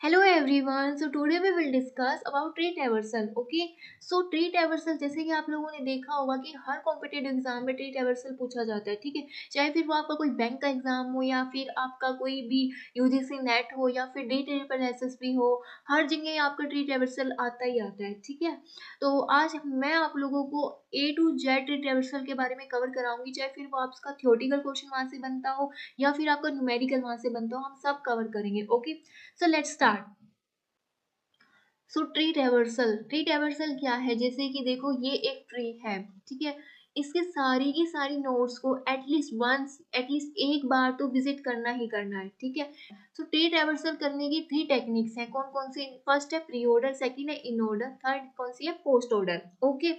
Hello everyone. So today we will discuss about tree traversal. Okay, so tree traversal जैसे कि आप लोगों ने देखा होगा कि हर कॉम्पिटेटिव एग्जाम में ट्री ट्रैवर्सल पूछा जाता है. ठीक है, चाहे फिर वो आपका कोई बैंक का एग्जाम हो या फिर आपका कोई भी यूजीसी नेट हो या फिर डी ट्रिपल एसएसबी हो, हर जगह आपका ट्री ट्रैवर्सल आता ही आता है. ठीक है, तो आज मैं आप लोगों को ए टू जेड ट्री ट्रैवर्सल के बारे में कवर कराऊंगी, चाहे फिर वो आपका थ्योरेटिकल क्वेश्चन वहां से बनता हो या फिर आपका न्यूमेरिकल वहां से बनता हो, हम सब कवर करेंगे. Okay, so let's start. So tree traversal क्या है? जैसे कि देखो, ये एक ट्री है. ठीक है, इसके सारी की सारी नोड्स को एटलीस्ट एक बार तो विजिट करना ही करना है. ठीक है, सो ट्री ट्रैवर्सल करने की 3 टेक्निक्स हैं. कौन कौन सी? फर्स्ट है प्री ऑर्डर, सेकंड है इन ऑर्डर, थर्ड कौन सी है? Post order. ओके,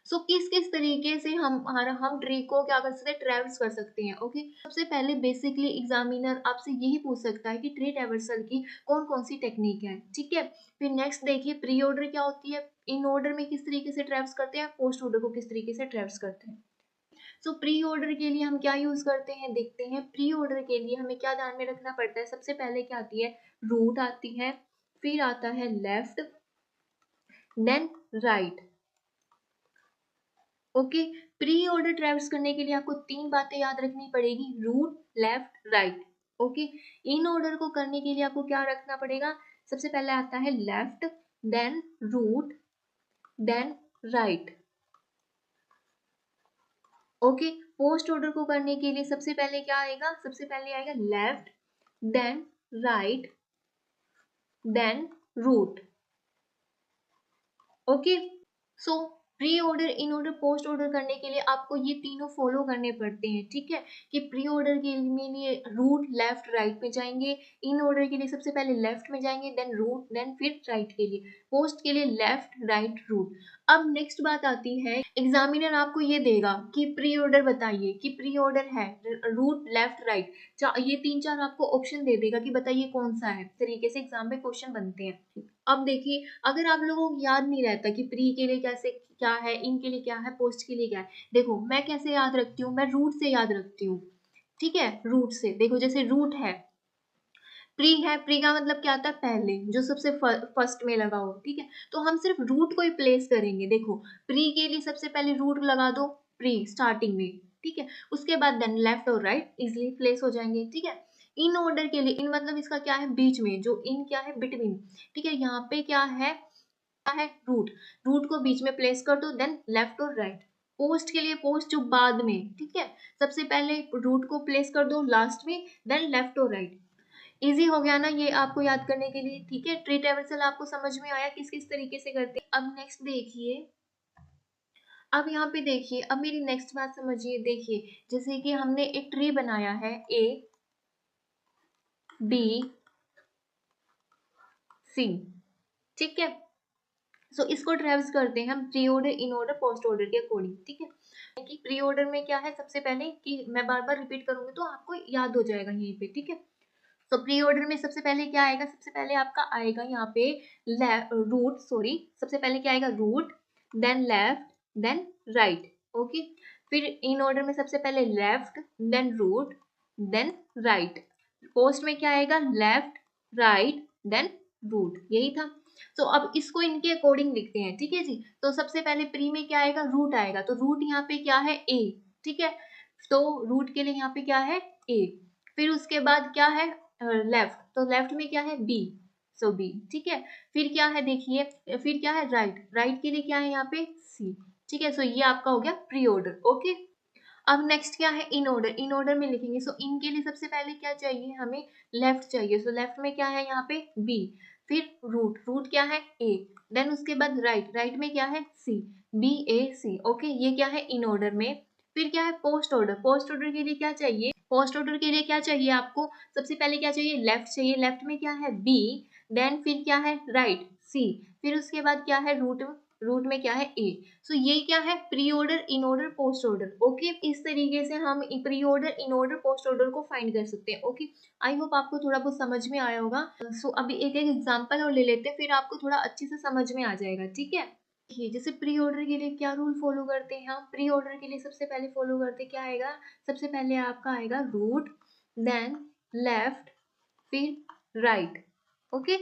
सो किस किस तरीके से हम ट्री को क्या कर सकते हैं? ट्रैवर्स कर सकते हैं. ओके, सबसे पहले बेसिकली एग्जामिनर आपसे यही पूछ सकता है कि ट्री ट्रैवर्सल की कौन कौन सी टेक्निक है. ठीक है, फिर नेक्स्ट देखिए प्री ऑर्डर क्या होती है, इन ऑर्डर में किस तरीके से ट्रैव्स करते हैं, पोस्ट ऑर्डर को किस तरीके से ट्रैव्स करते हैं. सो प्री ऑर्डर के लिए हम क्या यूज करते हैं, देखते हैं. प्री ऑर्डर के लिए हमें क्या ध्यान में रखना पड़ता है? सबसे पहले क्या आती है? रूट आती है, फिर आता है left, then right. Okay, pre order traverse करने के लिए आपको 3 बातें याद रखनी पड़ेगी: root, left, right. Okay, in order को करने के लिए आपको क्या रखना पड़ेगा? सबसे पहले आता है left, then root, then right. Okay, post order को करने के लिए सबसे पहले क्या आएगा? सबसे पहले आएगा left, then right, then root. Okay, so pre order, in order, post order करने के लिए आपको ये तीनों फॉलो करने पड़ते हैं. ठीक है, कि प्री ऑर्डर के लिए रूट, लेफ्ट, राइट में जाएंगे. इन ऑर्डर के लिए सबसे पहले लेफ्ट में जाएंगे, देन रूट, देन फिर राइट के लिए. पोस्ट के लिए लेफ्ट, राइट, रूट. अब नेक्स्ट बात आती है, एग्जामिनर आपको ये देगा कि प्री ऑर्डर बताइए, कि प्री ऑर्डर है रूट, लेफ्ट, राइट. ये 3 4 आपको ऑप्शन दे देगा कि बताइए कौन सा है. तरीके से एग्जाम में क्वेश्चन बनते हैं. अब देखिए, अगर आप लोगों को याद नहीं रहता कि प्री के लिए कैसे क्या है, इन के लिए क्या है, पोस्ट के लिए क्या है, देखो मैं कैसे याद रखती हूँ, मैं रूट से याद रखती हूँ. ठीक है, रूट से देखो, जैसे रूट है, प्री है, प्री का मतलब क्या आता है? पहले, जो सबसे फर्स्ट में लगा हो. ठीक है, तो हम सिर्फ रूट को ही प्लेस करेंगे. देखो, प्री के लिए सबसे पहले रूट लगा दो, प्री स्टार्टिंग में. ठीक है, उसके बाद देन लेफ्ट और राइट इजिली प्लेस हो जाएंगे. ठीक है, इन ऑर्डर के लिए, इन मतलब इसका क्या है? बीच में. जो इन क्या है? बिटवीन. ठीक है, यहाँ पे क्या है? रूट. रूट को बीच में प्लेस कर दो, देन लेफ्ट और राइट. पोस्ट के लिए, पोस्ट जो बाद में. ठीक है, सबसे पहले रूट को प्लेस कर दो लास्ट में, देन लेफ्ट और राइट. इजी हो गया ना ये आपको याद करने के लिए. ठीक है, ट्री ट्रैवर्सल आपको समझ में आया किस किस तरीके से करते हैं. अब नेक्स्ट देखिए, अब यहाँ पे देखिए, अब मेरी नेक्स्ट बात समझिए. देखिए, जैसे कि हमने एक ट्री बनाया है ए बी सी. ठीक है, सो इसको ट्रैव्स करते हैं हम pre order, in order, post order के अकॉर्डिंग. ठीक है, कि प्री ऑर्डर में क्या है? सबसे पहले, कि मैं बार बार रिपीट करूंगी तो आपको याद हो जाएगा यहीं पे. ठीक है, तो प्री ऑर्डर में सबसे पहले क्या आएगा? सबसे पहले आपका आएगा यहाँ पे रूट, सॉरी, सबसे पहले क्या आएगा? Root, then left, then right. Okay, फिर इन ऑर्डर में सबसे पहले left, then root, then right. Post में क्या आएगा? Left, right, then root. यही था. तो अब इसको इनके अकॉर्डिंग लिखते हैं. ठीक है जी, तो सबसे पहले प्री में क्या आएगा? रूट आएगा. तो रूट यहाँ पे क्या है? ए. ठीक है, तो रूट के लिए यहाँ पे क्या है? ए. फिर उसके बाद क्या है? लेफ्ट, तो लेफ्ट में क्या है? बी. सो बी. ठीक है, फिर क्या है? देखिए, फिर क्या है? राइट. राइट के लिए क्या है यहाँ पे? सी. ठीक है, सो ये आपका हो गया प्री ऑर्डर. ओके, अब नेक्स्ट क्या है? In order. इन ऑर्डर में लिखेंगे. सो इन के लिए सबसे पहले क्या चाहिए हमें? लेफ्ट चाहिए. सो लेफ्ट में क्या है यहाँ पे? बी. फिर रूट. रूट क्या है? ए. देन उसके बाद राइट. राइट में क्या है? सी. बी ए सी. ओके, ये क्या है? इन ऑर्डर में. फिर क्या है? Post order. पोस्ट ऑर्डर के लिए क्या चाहिए? पोस्ट ऑर्डर के लिए क्या चाहिए आपको? सबसे पहले क्या चाहिए? लेफ्ट चाहिए. लेफ्ट में क्या है? बी. देन फिर क्या है? राइट, सी. फिर उसके बाद क्या है? रूट. रूट में क्या है? ए. सो ये क्या है? Pre order, in order, post order. Okay, इस तरीके से हम pre order, in order, post order को फाइंड कर सकते हैं. ओके, आई होप आपको थोड़ा बहुत समझ में आया होगा. सो अभी एक एक एग्जांपल और ले लेते हैं, फिर आपको थोड़ा अच्छे से समझ में आ जाएगा. ठीक है, देखिए, जैसे प्री ऑर्डर के लिए क्या रूल फॉलो करते हैं हम? प्री ऑर्डर के लिए सबसे पहले फॉलो करते क्या आएगा? सबसे पहले आपका आएगा रूट, देन लेफ्ट, फिर राइट. ओके,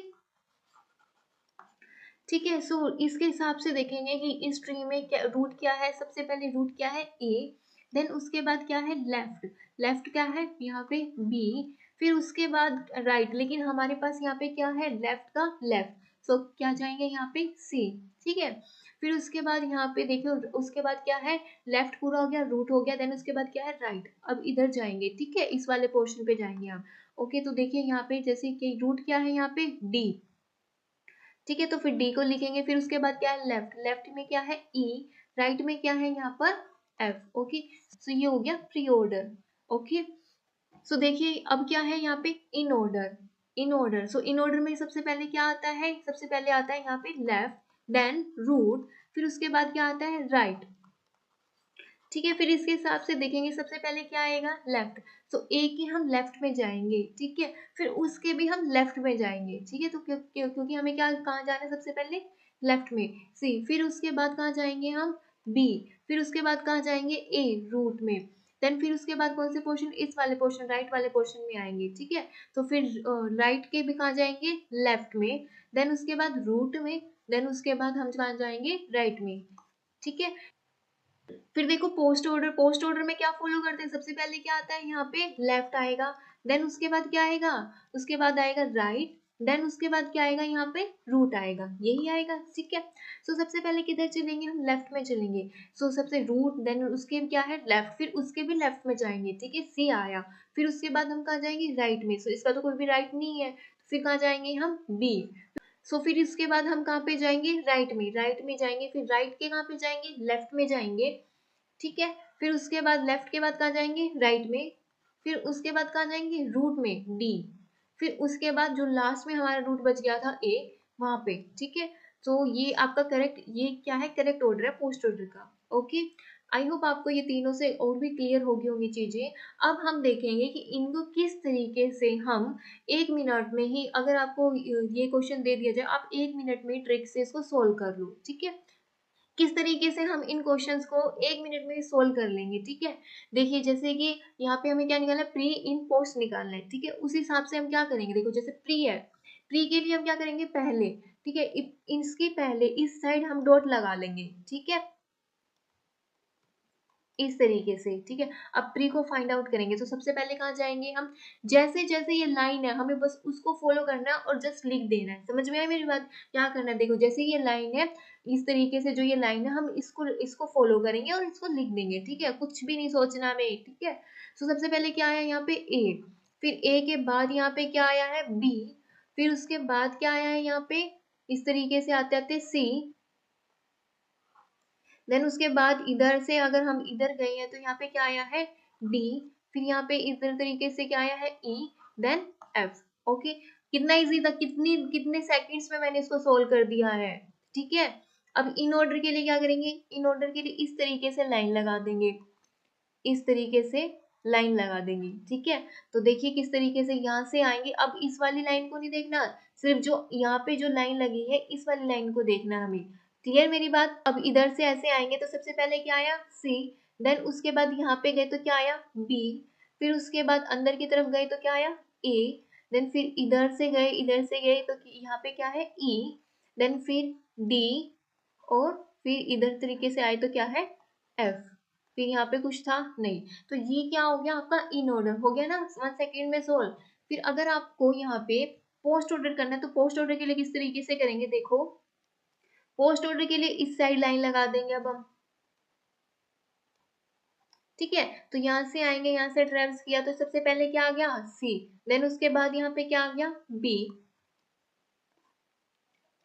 ठीक है। सो इसके हिसाब से देखेंगे कि इस ट्री में क्या रूट क्या है। सबसे पहले रूट क्या है ए, देन उसके बाद क्या है लेफ्ट, लेफ्ट क्या है यहाँ पे बी, फिर उसके बाद राइट, लेकिन हमारे पास यहाँ पे क्या है लेफ्ट का लेफ्ट, सो क्या जाएंगे यहाँ पे सी। ठीक है। फिर उसके बाद यहाँ पे देखो उसके बाद क्या है लेफ्ट पूरा हो गया, रूट हो गया, देन उसके बाद क्या है राइट। अब इधर जाएंगे, ठीक है, इस वाले पोर्शन पे जाएंगे हम। ओके, तो देखिए यहाँ पे जैसे कि रूट क्या है यहाँ पे डी, ठीक है, तो फिर डी को लिखेंगे। फिर उसके बाद क्या है लेफ्ट, लेफ्ट में क्या है ई, राइट में क्या है यहाँ पर एफ। ओके, सो ये हो गया प्री ऑर्डर। ओके, सो देखिए अब क्या है यहाँ पे in order, in order. So in order में सबसे पहले क्या आता है, सबसे पहले आता है यहाँ पे लेफ्ट, देन रूट, फिर उसके बाद क्या आता है राइट। ठीक है, फिर इसके हिसाब से देखेंगे सबसे पहले क्या आएगा लेफ्ट, तो ए के हम लेफ्ट में जाएंगे, ठीक है, फिर उसके भी हम लेफ्ट में जाएंगे। ठीक है, तो क्योंकि हमें क्या कहाँ जाना है सबसे पहले लेफ्ट में सी, फिर उसके बाद कहाँ जाएंगे हम बी, फिर उसके बाद कहाँ जाएंगे ए रूट में, देन फिर उसके बाद कौन से पोर्शन, इस वाले पोर्शन राइट वाले पोर्शन में आएंगे। ठीक है, तो फिर राइट के भी कहाँ जाएंगे लेफ्ट में, देन उसके बाद रूट में, देन उसके बाद हम कहाँ जाएंगे राइट में। ठीक है, फिर देखो पोस्ट ऑर्डर, पोस्ट ऑर्डर में क्या फॉलो करते हैं, सबसे पहले क्या आता है यहाँ पे लेफ्ट आएगा, देन उसके बाद क्या आएगा, उसके बाद आएगा राइट, देन उसके बाद क्या आएगा यहाँ पे रूट आएगा, यही आएगा। ठीक है, सो सबसे पहले किधर चलेंगे हम लेफ्ट में चलेंगे, सो सबसे रूट, देन उसके क्या है लेफ्ट, फिर उसके भी लेफ्ट में जाएंगे। ठीक है, सी आया, फिर उसके बाद हम कहाँ जाएंगे राइट में, सो इसका तो कोई भी राइट नहीं है, फिर कहाँ जाएंगे हम बी, सो फिर इसके बाद हम कहाँ पे जाएंगे राइट में, राइट में जाएंगे, फिर राइट के कहाँ पे जाएंगे लेफ्ट में जाएंगे। ठीक है, फिर उसके बाद लेफ्ट के बाद कहाँ जाएंगे राइट में, फिर उसके बाद कहाँ जाएंगे रूट में डी, फिर उसके बाद जो लास्ट में हमारा रूट बच गया था ए, वहां पे। ठीक है, तो ये आपका करेक्ट, ये क्या है करेक्ट ऑर्डर है पोस्ट ऑर्डर का। ओके, आई होप आपको ये तीनों से और भी क्लियर होगी होंगी चीजें। अब हम देखेंगे कि इनको किस तरीके से हम 1 मिनट में ही, अगर आपको ये क्वेश्चन दे दिया जाए आप 1 मिनट में ट्रिक से इसको सोल्व कर लो। ठीक है, किस तरीके से हम इन क्वेश्चंस को 1 मिनट में सोल्व कर लेंगे। ठीक है, देखिए जैसे कि यहाँ पे हमें क्या निकालना है, प्री इन पोस्ट निकालना है। ठीक है, उस हिसाब से हम क्या करेंगे, देखो जैसे प्री है, प्री के लिए हम क्या करेंगे पहले, ठीक है, इसके पहले इस साइड हम डॉट लगा लेंगे। ठीक है, इस तरीके से। ठीक है, अब प्री को फाइंड आउट करेंगे, तो सबसे पहले कहाँ जाएंगे हम, जैसे जैसे ये लाइन है हमें बस उसको फॉलो करना है और जस्ट लिख देना है। समझ में आई मेरी बात, क्या करना है, देखो जैसे ये लाइन है, इस तरीके से जो ये लाइन है हम इसको इसको फॉलो करेंगे और इसको लिख देंगे। ठीक है, कुछ भी नहीं सोचना हमें। ठीक है, तो सबसे पहले क्या आया यहाँ पे ए, फिर ए के बाद यहाँ पे क्या आया है बी, फिर उसके बाद क्या आया है यहाँ पे, इस तरीके से आते आते सी, देन उसके बाद इधर से अगर हम इधर गए हैं तो यहाँ पे क्या आया है डी, फिर यहाँ पे इधर तरीके से क्या आया है ई, देन एफ। ओके, कितना इजी था, कितनी कितने सेकंड्स में मैंने इसको सोल्व कर दिया है। ठीक है, अब इन ऑर्डर के लिए क्या करेंगे, इन ऑर्डर के लिए इस तरीके से लाइन लगा देंगे, इस तरीके से लाइन लगा देंगे। ठीक है, तो देखिए किस तरीके से यहाँ से आएंगे, अब इस वाली लाइन को नहीं देखना, सिर्फ जो यहाँ पे जो लाइन लगी है इस वाली लाइन को देखना है हमें। क्लियर मेरी बात, अब इधर से ऐसे आएंगे तो सबसे पहले क्या आया सी, देन उसके बाद यहाँ पे गए तो क्या आया बी, फिर उसके बाद अंदर की तरफ गए तो क्या आया ए, देन फिर इधर से गए तो यहाँ पे क्या है ई, देन फिर डी, और फिर इधर तरीके से आए तो क्या है एफ, फिर यहाँ पे कुछ था नहीं। तो ये क्या हो गया आपका इन ऑर्डर हो गया ना, 1 सेकेंड में सोल्व। फिर अगर आपको यहाँ पे पोस्ट ऑर्डर करना है तो पोस्ट ऑर्डर के लिए किस तरीके से करेंगे, देखो पोस्ट ऑर्डर के लिए इस साइड लाइन लगा देंगे अब हम। ठीक है, तो यहाँ से आएंगे, यहाँ से ट्रेवल्स किया तो सबसे पहले क्या आ गया सी, देन उसके बाद यहाँ पे क्या आ गया बी,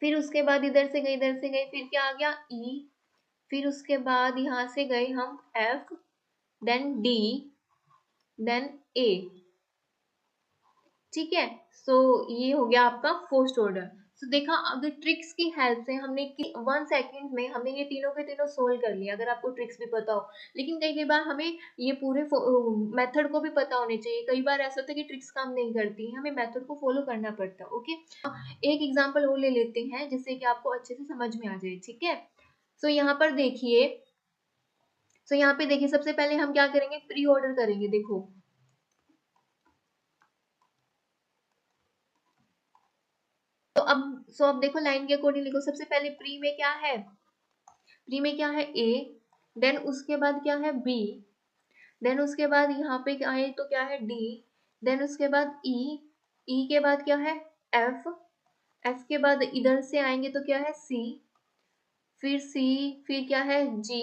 फिर उसके बाद इधर से गए फिर क्या आ गया ई, फिर उसके बाद यहाँ से गए हम F, then D, then A. ठीक है, सो ये हो गया आपका फर्स्ट ऑर्डर। सो देखा, अगर ट्रिक्स की हेल्प से हमने 1 सेकेंड में हमने ये तीनों के तीनों सोल्व कर लिया, अगर आपको ट्रिक्स भी पता हो। लेकिन कई कई बार हमें ये पूरे मेथड को भी पता होने चाहिए, कई बार ऐसा होता है कि ट्रिक्स काम नहीं करती, हमें मेथड को फॉलो करना पड़ता है। ओके, एक एग्जाम्पल और ले लेते हैं जिससे कि आपको अच्छे से समझ में आ जाए। ठीक है, सो यहाँ पर देखिए, सो यहाँ पे देखिए सबसे पहले हम क्या करेंगे प्री ऑर्डर करेंगे। देखो अब देखो लाइन के अकॉर्डिंग लिखो। सबसे पहले प्री में क्या है, प्री में क्या है ए, देन उसके बाद क्या है बी, देन उसके बाद यहाँ पे आए तो क्या है डी, देन उसके बाद ई, ई के बाद क्या है एफ, एफ के बाद इधर से आएंगे तो क्या है सी, फिर सी, फिर क्या है जी,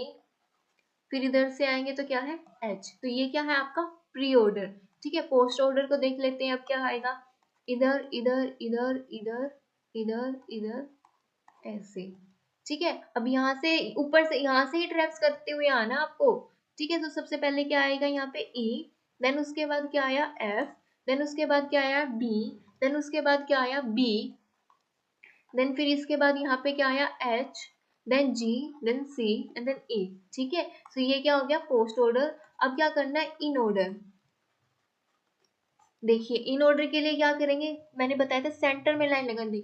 फिर इधर से आएंगे तो क्या है एच। तो ये क्या है आपका प्री ऑर्डर। ठीक है, पोस्ट ऑर्डर को देख लेते हैं। अब क्या आएगा, इधर इधर इधर इधर इधर इधर ऐसे। ठीक है, अब यहाँ से ऊपर से यहाँ से ही ट्रेस करते हुए आना आपको। ठीक है, तो सबसे पहले क्या आएगा यहाँ पे ई, देन उसके बाद क्या आया एफ, देन उसके बाद क्या आया बी, देन उसके बाद क्या आया बी, देन फिर इसके बाद यहाँ पे क्या आया H, then G, then C and then A. ठीक है, तो ये क्या हो गया पोस्ट ऑर्डर। अब क्या करना है इन ऑर्डर। देखिए इन ऑर्डर के लिए क्या करेंगे, मैंने बताया था सेंटर में लाइन लगानी,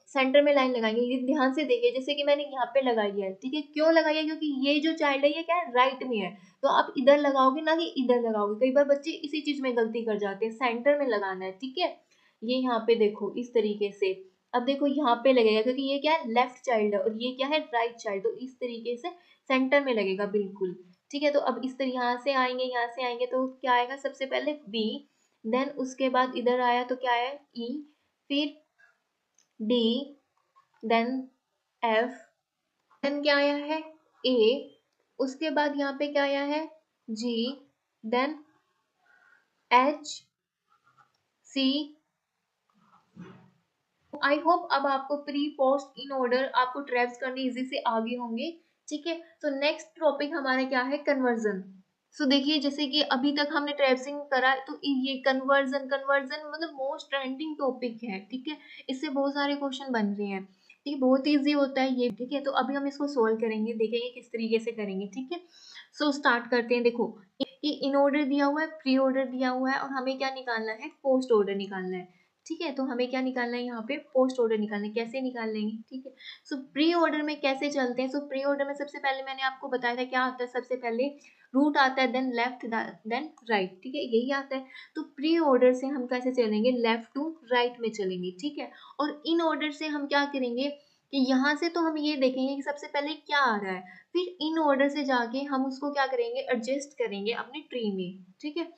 सेंटर में लाइन लगाएंगे। ये ध्यान से देखिए, जैसे कि मैंने यहाँ पे लगाई है। ठीक है, क्यों लगाई है, क्योंकि ये जो चाइल्ड है ये क्या है राइट में है, तो आप इधर लगाओगे ना कि इधर लगाओगे। कई बार बच्चे इसी चीज में गलती कर जाते हैं, सेंटर में लगाना है। ठीक है, ये यहाँ पे देखो इस तरीके से। अब देखो यहाँ पे लगेगा क्योंकि ये क्या है लेफ्ट चाइल्ड है और ये क्या है राइट चाइल्ड, तो इस तरीके से सेंटर में लगेगा बिल्कुल। ठीक है, तो अब इस तरह यहाँ से आएंगे, यहाँ से आएंगे तो क्या आएगा, सबसे पहले बी, देन उसके बाद इधर आया तो क्या है ई, फिर डी, देन एफ, देन क्या आया है ए, उसके बाद यहाँ पे क्या आया है G, then H, C. I hope अब आपको प्री पोस्ट इन ऑर्डर आपको ट्रेस करने इजी से आगे होंगे। ठीक है, तो नेक्स्ट टॉपिक हमारा क्या है कन्वर्जन। सो देखिए जैसे कि अभी तक हमने ट्रेसिंग करा, तो ये कन्वर्जन, कन्वर्जन मतलब मोस्ट ट्रेंडिंग टॉपिक है। ठीक है, इससे बहुत सारे क्वेश्चन बन रहे हैं। ठीक है, बहुत इजी होता है ये। ठीक है, तो अभी हम इसको सोल्व करेंगे, देखेंगे किस तरीके से करेंगे। ठीक है, सो स्टार्ट करते हैं। देखो ये इन ऑर्डर दिया हुआ है, प्री ऑर्डर दिया हुआ है और हमें क्या निकालना है पोस्ट ऑर्डर निकालना है। ठीक है, तो हमें क्या निकालना है यहाँ पे पोस्ट ऑर्डर निकालना है। कैसे निकाल लेंगे, ठीक है। सो प्री ऑर्डर में कैसे चलते हैं, सो प्री ऑर्डर में सबसे पहले मैंने आपको बताया था क्या आता है, सबसे पहले रूट आता है, देन लेफ्ट, देन राइट। ठीक है, यही आता है। तो प्री ऑर्डर से हम कैसे चलेंगे, लेफ्ट टू राइट में चलेंगे। ठीक है, और इन ऑर्डर से हम क्या करेंगे कि यहाँ से तो हम ये देखेंगे कि सबसे पहले क्या आ रहा है, फिर इन ऑर्डर से जाके हम उसको क्या करेंगे एडजस्ट करेंगे अपने ट्री में। ठीक है,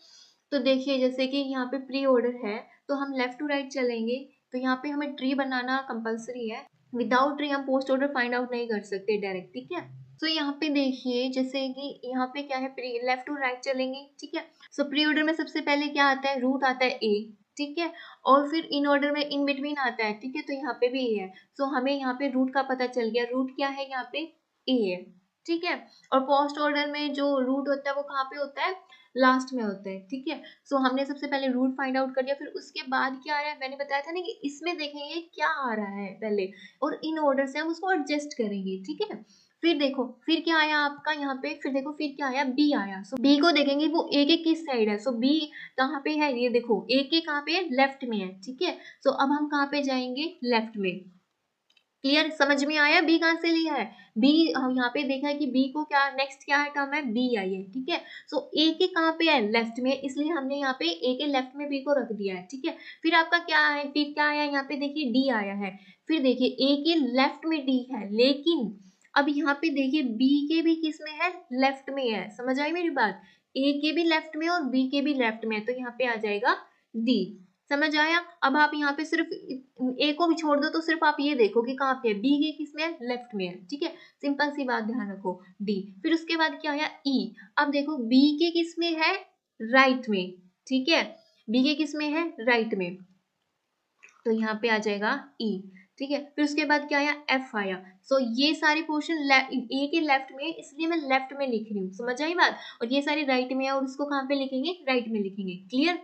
तो देखिए जैसे कि यहाँ पे प्री ऑर्डर है तो हम लेफ्ट टू राइट चलेंगे, तो यहाँ पे हमें ट्री बनाना कंपलसरी है। विदाउट ट्री हम पोस्ट ऑर्डर फाइंड आउट नहीं कर सकते डायरेक्ट। ठीक है, तो यहाँ पे देखिए जैसे कि यहाँ पे क्या है प्री लेफ्ट टू राइट चलेंगे। ठीक है, सो प्री ऑर्डर में सबसे पहले क्या आता है, रूट आता है ए। ठीक है, और फिर इन ऑर्डर में इन बिटवीन आता है। ठीक है, तो यहाँ पे भी ए है, सो हमें यहाँ पे रूट का पता चल गया। रूट क्या है यहाँ पे ए है। ठीक है, और पोस्ट ऑर्डर में जो रूट होता है वो कहाँ पे होता है, लास्ट में होता है। ठीक है, सो हमने सबसे पहले रूट फाइंड आउट कर लिया, फिर उसके बाद क्या आ रहा है, मैंने बताया था ना कि इसमें देखेंगे क्या आ रहा है पहले, और इन ऑर्डर से हम उसको एडजस्ट करेंगे। ठीक है, फिर देखो फिर क्या आया आपका यहाँ पे, फिर देखो फिर क्या आया बी आया। सो बी को देखेंगे वो ए के किस साइड है। सो बी कहाँ पे है, ये देखो ए के कहाँ पे है, लेफ्ट में है। ठीक है, सो अब हम कहाँ पे जाएंगे, लेफ्ट में। क्लियर, समझ में आया बी कहाँ से लिया है, बी यहाँ पे देखा है कि बी को क्या नेक्स्ट क्या है टर्म है बी आई है। ठीक है, सो ए के कहाँ पे है, लेफ्ट में, इसलिए हमने यहाँ पे ए के लेफ्ट में बी को रख दिया है। ठीक है, फिर आपका क्या है, फिर क्या आया यहाँ पे देखिए डी आया है, फिर देखिए ए के लेफ्ट में डी है, लेकिन अब यहाँ पे देखिए बी के भी किस में है, लेफ्ट में है। समझ आई मेरी बात, ए के भी लेफ्ट में और बी के भी लेफ्ट में है, तो यहाँ पे आ जाएगा डी। समझ आया, अब आप यहाँ पे सिर्फ ए को भी छोड़ दो, तो सिर्फ आप ये देखो कि कहाँ पे है, बी के किस में है, लेफ्ट में है। ठीक है, सिंपल सी बात, ध्यान रखो डी। फिर उसके बाद क्या आया ई, अब देखो बी के किस में है, राइट में। ठीक है, बी के किस में है, राइट में, तो यहाँ पे आ जाएगा ई। ठीक है, फिर उसके बाद क्या आया, एफ आया। सो ये सारे पोर्शन ए के लेफ्ट में, इसलिए मैं लेफ्ट में लिख रही हूँ। समझ आई बात, और ये सारे राइट में है, और इसको कहाँ पे लिखेंगे, राइट में लिखेंगे। क्लियर,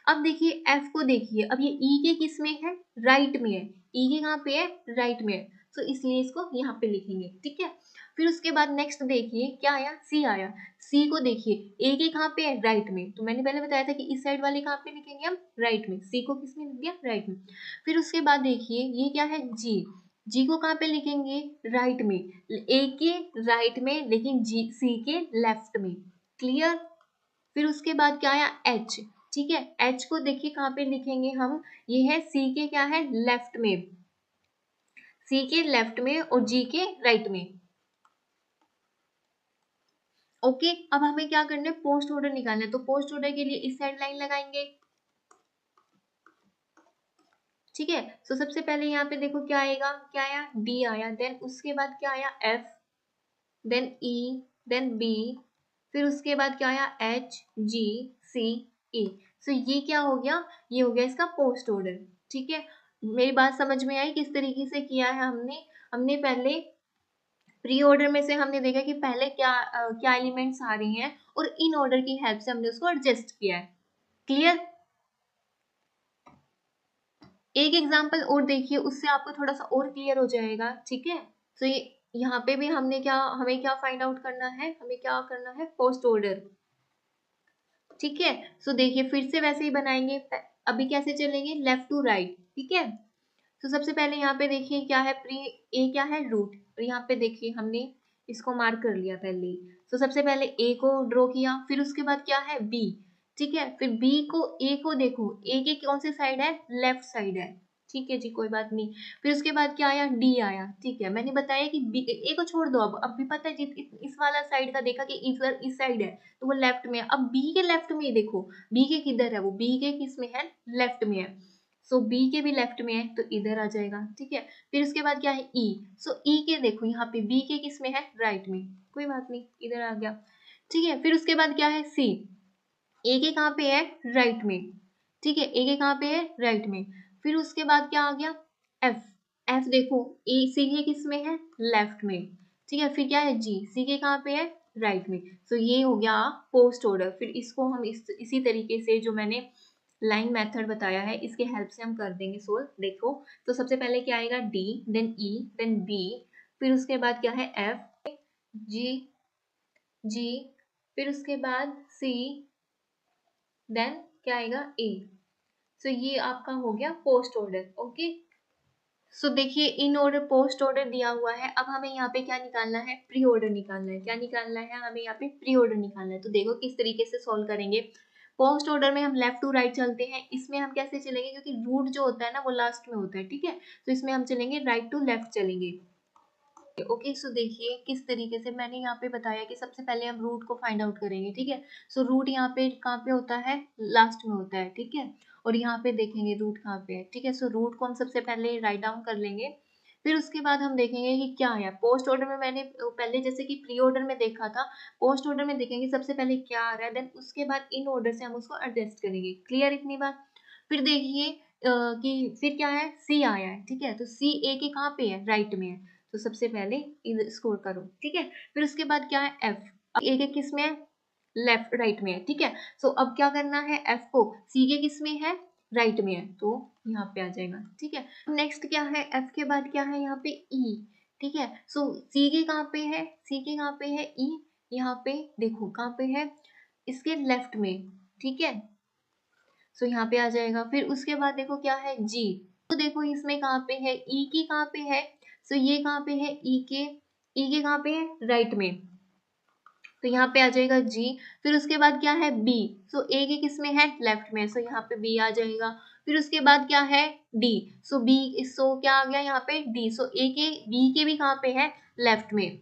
अब देखिए एफ को देखिए, अब ये ई के किस में है, राइट में है, ई के कहाँ पे है, राइट में है, तो इसलिए इसको यहाँ पे लिखेंगे। ठीक है, फिर उसके बाद नेक्स्ट देखिए क्या आया, सी आया। सी को देखिए ए के कहाँ पे है, राइट में, तो मैंने पहले बताया था कि इस साइड वाले कहाँ पे लिखेंगे हम, राइट में। सी को किस में लिख दिया, राइट में। फिर उसके बाद देखिए ये क्या है, जी, जी को कहाँ पे लिखेंगे, राइट में, ए के राइट में, लेकिन जी सी के लेफ्ट में। क्लियर, फिर उसके बाद क्या आया, एच। ठीक है, एच को देखिए कहाँ पे लिखेंगे हम, ये है सी के क्या है, लेफ्ट में, सी के लेफ्ट में और जी के राइट में। ओके, अब हमें क्या करना है, पोस्ट ऑर्डर निकालना है। तो पोस्ट ऑर्डर के लिए इस साइड लाइन लगाएंगे, ठीक है। सो सबसे पहले यहाँ पे देखो क्या आएगा, क्या आया, डी आया, देन उसके बाद क्या आया, एफ, देन ई, देन बी, फिर उसके बाद क्या आया, एच, जी, सी, ई। सो ये क्या हो गया, ये हो गया इसका पोस्ट ऑर्डर, ठीक है। मेरी बात समझ में आई किस तरीके से किया है हमने। हमने पहले प्री ऑर्डर में से हमने देखा कि पहले क्या एलिमेंट्स आ रही हैं और इन ऑर्डर की हेल्प से हमने उसको एडजस्ट किया है। क्लियर। एक एग्जांपल और देखिए, उससे आपको थोड़ा सा और क्लियर हो जाएगा, ठीक है। तो ये यहाँ पे भी हमें क्या फाइंड आउट करना है, हमें क्या करना है, पोस्ट ऑर्डर, ठीक है। सो देखिए फिर से वैसे ही बनाएंगे, अभी कैसे चलेंगे, लेफ्ट टू राइट, ठीक है। तो सबसे पहले यहाँ पे देखिए क्या है, प्री ए क्या है, रूट, और यहाँ पे देखिए हमने इसको मार्क कर लिया पहले ही। तो सबसे पहले ए को ड्रॉ किया, फिर उसके बाद क्या है, बी, ठीक है। फिर बी को, ए को देखो, ए के कौन सी साइड है, लेफ्ट साइड है, ठीक है जी, कोई बात नहीं। फिर उसके बाद क्या आया, डी आया, ठीक है। मैंने बताया कि बी, ए को छोड़ दो, अब भी पता है जी, इस वाला साइड का देखा कि इस साइड है तो वो लेफ्ट में है। अब बी के लेफ्ट में ही देखो, बी के किधर है, वो बी के किस में है, लेफ्ट में है। सो बी के भी लेफ्ट में है तो इधर आ जाएगा, ठीक है। फिर उसके बाद क्या है, ई। सो ई के देखो यहाँ पे बी के किस में है, राइट में, कोई बात नहीं, इधर आ गया, ठीक है। फिर उसके बाद क्या है, सी, ए के कहाँ पे है, राइट में, ठीक है, ए के कहाँ पे है, राइट में। फिर उसके बाद क्या आ गया, एफ, एफ देखो, ए सी के किस में है, लेफ्ट में, ठीक है। फिर क्या है, जी, सी के कहाँ पे है, राइट में। सो ये हो गया पोस्ट ऑर्डर। फिर इसको हम इसी तरीके से जो मैंने लाइन मेथड बताया है, इसके हेल्प से हम कर देंगे सोल्व। देखो, तो सबसे पहले क्या आएगा, डी, देन ई, देन बी, फिर उसके बाद क्या है, एफ, जी, जी, फिर उसके बाद सी, देन क्या आएगा, ए। सो ये आपका हो गया पोस्ट ऑर्डर। ओके, सो देखिए इन ऑर्डर, पोस्ट ऑर्डर दिया हुआ है। अब हमें यहाँ पे क्या निकालना है, प्री ऑर्डर निकालना है। क्या निकालना है, हमें यहाँ पे प्री ऑर्डर निकालना है। तो देखो किस तरीके से सॉल्व करेंगे। पोस्ट ऑर्डर में हम लेफ्ट टू राइट चलते हैं, इसमें हम कैसे चलेंगे, क्योंकि रूट जो होता है ना वो लास्ट में होता है, ठीक है। तो इसमें हम चलेंगे राइट टू लेफ्ट चलेंगे। ओके, सो देखिए किस तरीके से मैंने यहाँ पे बताया कि सबसे पहले हम रूट को फाइंड आउट करेंगे, ठीक है। सो रूट यहाँ पे कहाँ पे होता है, लास्ट में होता है, ठीक है। और यहाँ पे देखेंगे रूट कहाँ पे है, ठीक है। सो रूट को हम सबसे पहले राइट डाउन कर लेंगे। फिर उसके बाद हम देखेंगे कि क्या है पोस्ट ऑर्डर में। मैंने पहले जैसे कि प्री ऑर्डर में देखा था, पोस्ट ऑर्डर में देखेंगे सबसे पहले क्या आ रहा है, देन उसके बाद इन ऑर्डर से हम उसको एडजस्ट करेंगे। क्लियर इतनी बात। फिर देखिए कि फिर क्या है, सी आया है, ठीक है। तो सी ए के कहाँ पे है, राइट में है। तो सबसे पहले इधर स्कोर करो, ठीक है। फिर उसके बाद क्या है, एफ, ए के किस में है, लेफ्ट राइट में है, ठीक है। सो अब क्या करना है, एफ को सी के किस में है, राइट में है, तो यहाँ पे आ जाएगा, ठीक है। नेक्स्ट क्या है, एफ के बाद क्या है, यहाँ पे ई, ठीक है। सो सी के कहाँ पे है, सी के कहाँ पे है, ई, यहाँ पे देखो कहाँ पे है, इसके लेफ्ट में, ठीक है। सो यहाँ पे आ जाएगा। फिर उसके बाद देखो क्या है, जी, तो देखो इसमें कहाँ पे है, ई की कहाँ पे है, सो ये कहाँ पे है, ई के कहाँ पे है, राइट में, तो यहाँ पे आ जाएगा जी। फिर उसके बाद क्या है, बी, सो ए के किस में है, लेफ्ट में, सो यहाँ पे बी आ जाएगा। फिर उसके बाद क्या है, डी, सो बी, सो क्या आ गया यहाँ पे, डी, सो ए के बी के भी कहाँ पे है, लेफ्ट में,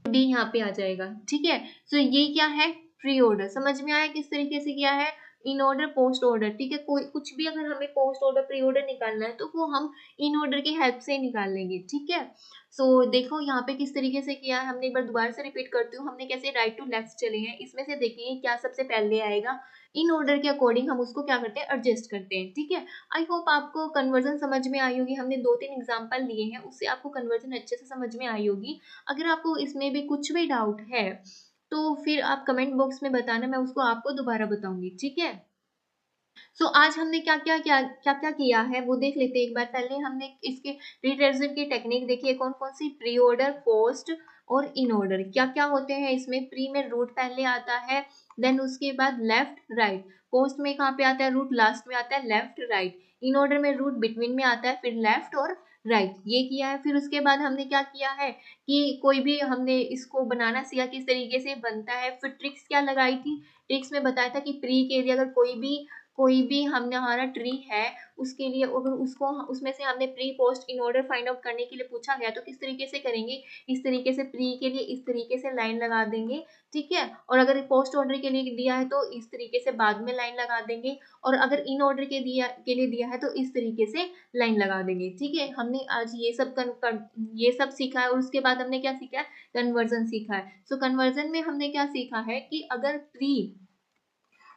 डी यहाँ पे आ जाएगा, ठीक है। सो ये क्या है, प्री ऑर्डर। समझ में आया किस तरीके से किया है, इन ऑर्डर पोस्ट ऑर्डर, ठीक है। कोई कुछ भी अगर हमें पोस्ट ऑर्डर प्री ऑर्डर निकालना है तो वो हम इन ऑर्डर की हेल्प से निकाल लेंगे, ठीक है। सो देखो यहाँ पे किस तरीके से किया है हमने, एक बार दोबारा से रिपीट करती हूँ। हमने कैसे राइट टू लेफ्ट चले हैं, इसमें से देखिए क्या सबसे पहले आएगा, इन ऑर्डर के अकॉर्डिंग हम उसको क्या करते हैं, एडजस्ट करते हैं, ठीक है। आई होप आपको कन्वर्जन समझ में आई होगी। हमने 2-3 एग्जाम्पल लिए हैं, उससे आपको कन्वर्जन अच्छे से समझ में आई होगी। अगर आपको इसमें भी कुछ भी डाउट है तो फिर आप कमेंट बॉक्स में बताना, मैं उसको आपको दोबारा बताऊंगी, ठीक है। सो आज हमने क्या क्या किया है वो देख लेते हैं एक बार। पहले हमने इसके रिट्रेजर की टेक्निक देखी है, कौन कौन सी, प्री ऑर्डर, पोस्ट और इन ऑर्डर। क्या क्या होते हैं इसमें, प्री में रूट पहले आता है, देन उसके बाद लेफ्ट राइट। पोस्ट में कहाँ पे आता है, रूट लास्ट में आता है, लेफ्ट राइट। इन ऑर्डर में रूट बिटवीन में आता है, फिर लेफ्ट और राइट, ये किया है। फिर उसके बाद हमने क्या किया है कि कोई भी हमने इसको बनाना सीखा किस तरीके से बनता है। फिर ट्रिक्स क्या लगाई थी, ट्रिक्स में बताया था कि प्री के लिए अगर कोई भी हमने हमारा ट्री है उसके लिए अगर उसको उसमें से हमने pre post in order find out करने के लिए पूछा गया तो किस तरीके से करेंगे, इस तरीके से प्री के लिए इस तरीके से लाइन लगा देंगे, ठीक है। और अगर पोस्ट ऑर्डर के लिए दिया है तो इस तरीके से बाद में लाइन लगा देंगे, और अगर इन ऑर्डर के लिए दिया है तो इस तरीके से लाइन लगा देंगे, ठीक है। हमने आज ये सब सीखा है, और उसके बाद हमने क्या सीखा है, कन्वर्जन सीखा है। सो कन्वर्जन में हमने क्या सीखा है कि अगर प्री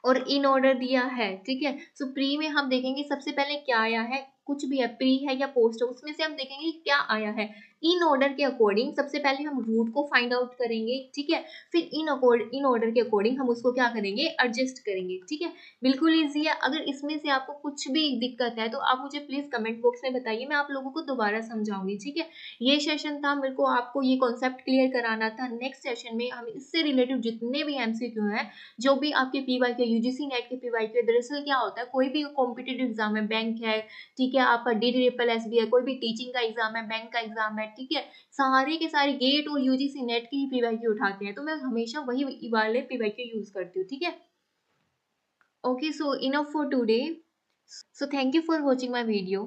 और इन ऑर्डर दिया है, ठीक है। सो प्री में हम देखेंगे सबसे पहले क्या आया है, कुछ भी है प्री है या पोस्ट है उसमें से हम देखेंगे क्या आया है। इन ऑर्डर के अकॉर्डिंग सबसे पहले हम रूट को फाइंड आउट करेंगे, ठीक है। फिर इन ऑर्डर के अकॉर्डिंग हम उसको क्या करेंगे, एडजस्ट करेंगे, ठीक है। बिल्कुल ईजी है। अगर इसमें से आपको कुछ भी दिक्कत है तो आप मुझे प्लीज कमेंट बॉक्स में बताइए, मैं आप लोगों को दोबारा समझाऊंगी, ठीक है। ये सेशन था, मेरे को आपको ये कॉन्सेप्ट क्लियर कराना था। नेक्स्ट सेशन में हम इससे रिलेटेड जितने भी एमसीक्यू हैं, जो भी आपके पीवाईक्यू यूजीसी नेट के पीवाईक्यू, दरअसल क्या होता है, कोई भी कॉम्पिटेटिव एग्जाम है, बैंक है, ठीक है, आपका DDSS भी है, कोई भी टीचिंग का एग्जाम है, बैंक का एग्जाम है, ठीक है, सारे के सारे गेट और यूजीसी नेट के ही पीवाईक्यू उठाते हैं, तो मैं हमेशा वही वाले पीवाईक्यू यूज करती हूँ, ठीक है। Okay, so enough for today, so thank you for watching my video.